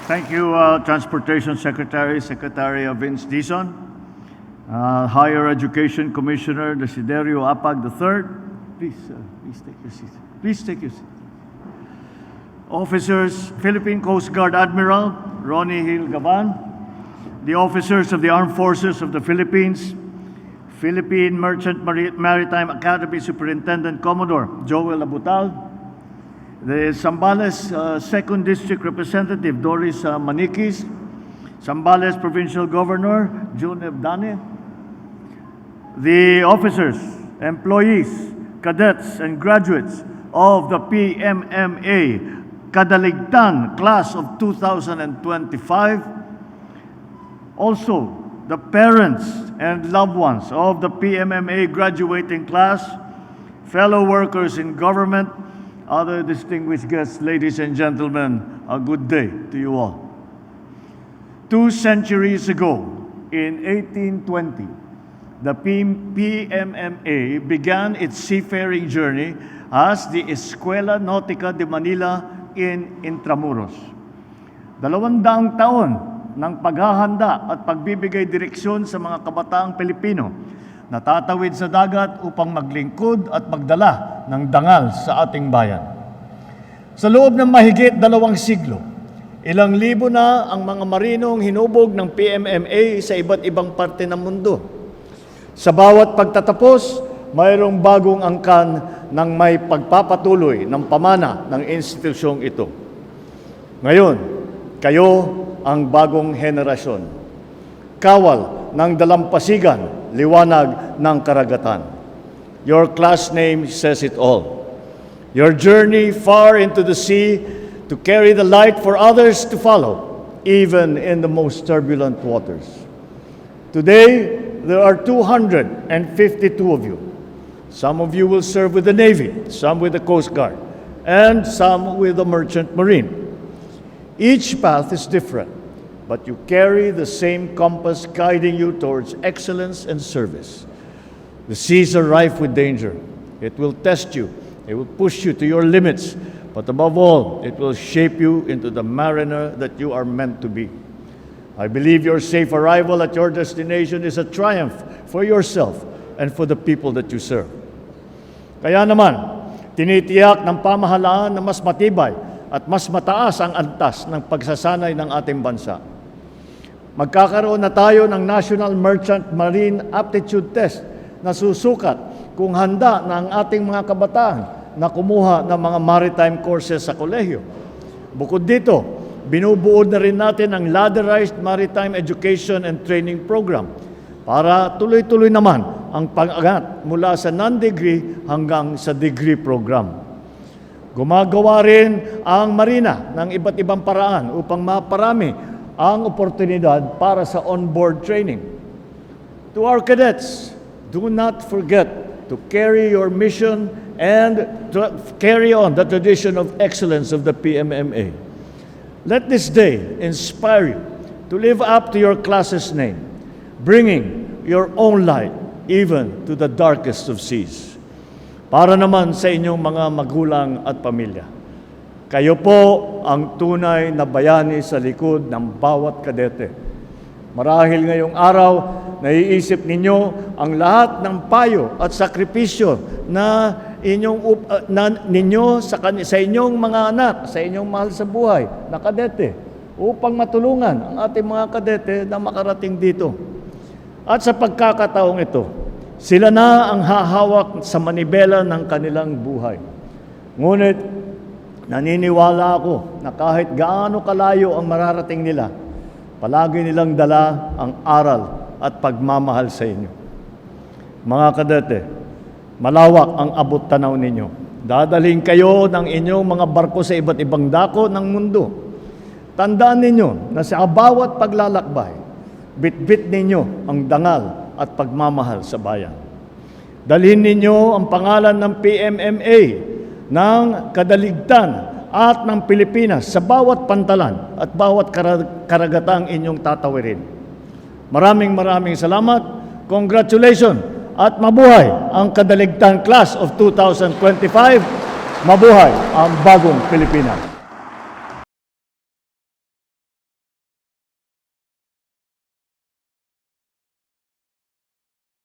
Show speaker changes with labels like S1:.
S1: Thank you, Transportation Secretary, Secretary Vince Dizon, Higher Education Commissioner Desiderio Apag III. Please take your seat. Please take your seat. Officers, Philippine Coast Guard Admiral Ronnie Hill Gavan, the officers of the Armed Forces of the Philippines, Philippine Merchant Maritime Academy Superintendent Commodore Joel Abutal, the Zambales 2nd District Representative Doris Manikis, Zambales Provincial Governor June Ebdane, the officers, employees, cadets, and graduates of the PMMA Kadaligtan Class of 2025, also the parents and loved ones of the PMMA graduating class, fellow workers in government, other distinguished guests, ladies and gentlemen, a good day to you all. 2 centuries ago, in 1820, the PMMA began its seafaring journey as the Escuela Nautica de Manila in Intramuros. 200 taon ng paghahanda at pagbibigay direksyon sa mga kabataang Pilipino na tatawid sa dagat upang maglingkod at magdala ng dangal sa ating bayan. Sa loob ng mahigit 2 siglo, ilang libo na ang mga marinong hinubog ng PMMA sa iba't ibang parte ng mundo. Sa bawat pagtatapos, mayroong bagong angkan ng may pagpapatuloy ng pamana ng institusyong ito. Ngayon, kayo ang bagong henerasyon. Kawal ng dalampasigan, liwanag ng karagatan. Your class name says it all. Your journey far into the sea to carry the light for others to follow, even in the most turbulent waters. Today, there are 252 of you. Some of you will serve with the Navy, some with the Coast Guard, and some with the Merchant Marine. Each path is different, but you carry the same compass guiding you towards excellence and service. The seas are rife with danger. It will test you. It will push you to your limits. But above all, it will shape you into the mariner that you are meant to be. I believe your safe arrival at your destination is a triumph for yourself and for the people that you serve. Kaya naman, tinitiyak ng pamahalaan na mas matibay at mas mataas ang antas ng pagsasanay ng ating bansa. Magkakaroon na tayo ng National Merchant Marine Aptitude Test na susukat kung handa na ang ating mga kabataan na kumuha ng mga maritime courses sa kolehiyo. Bukod dito, binubuod na rin natin ang ladderized maritime education and training program para tuloy-tuloy naman ang pag-angat mula sa non-degree hanggang sa degree program. Gumagawa rin ang marina ng iba't ibang paraan upang maparami ang oportunidad para sa on-board training. To our cadets, do not forget to carry your mission and to carry on the tradition of excellence of the PMMA. Let this day inspire you to live up to your class's name, bringing your own light even to the darkest of seas. Para naman sa inyong mga magulang at pamilya, kayo po ang tunay na bayani sa likod ng bawat kadete. Marahil ngayong araw, naiisip ninyo ang lahat ng payo at sakripisyo na ninyo sa inyong mga anak, sa inyong mahal sa buhay na kadete, upang matulungan ang ating mga kadete na makarating dito. At sa pagkakataong ito, sila na ang hahawak sa manibela ng kanilang buhay. Ngunit, naniniwala ako na kahit gaano kalayo ang mararating nila, palagi nilang dala ang aral at pagmamahal sa inyo. Mga kadete, malawak ang abot tanaw ninyo. Dadalhin kayo ng inyong mga barko sa iba't ibang dako ng mundo. Tandaan ninyo na sa bawat paglalakbay, bitbit ninyo ang dangal at pagmamahal sa bayan. Dalhin ninyo ang pangalan ng PMMA, ng Kadaligtan at ng Pilipinas sa bawat pantalan at bawat karagatang inyong tatawirin. Maraming salamat. Congratulations at mabuhay ang Kadaligtan Class of 2025. Mabuhay ang bagong Pilipinas.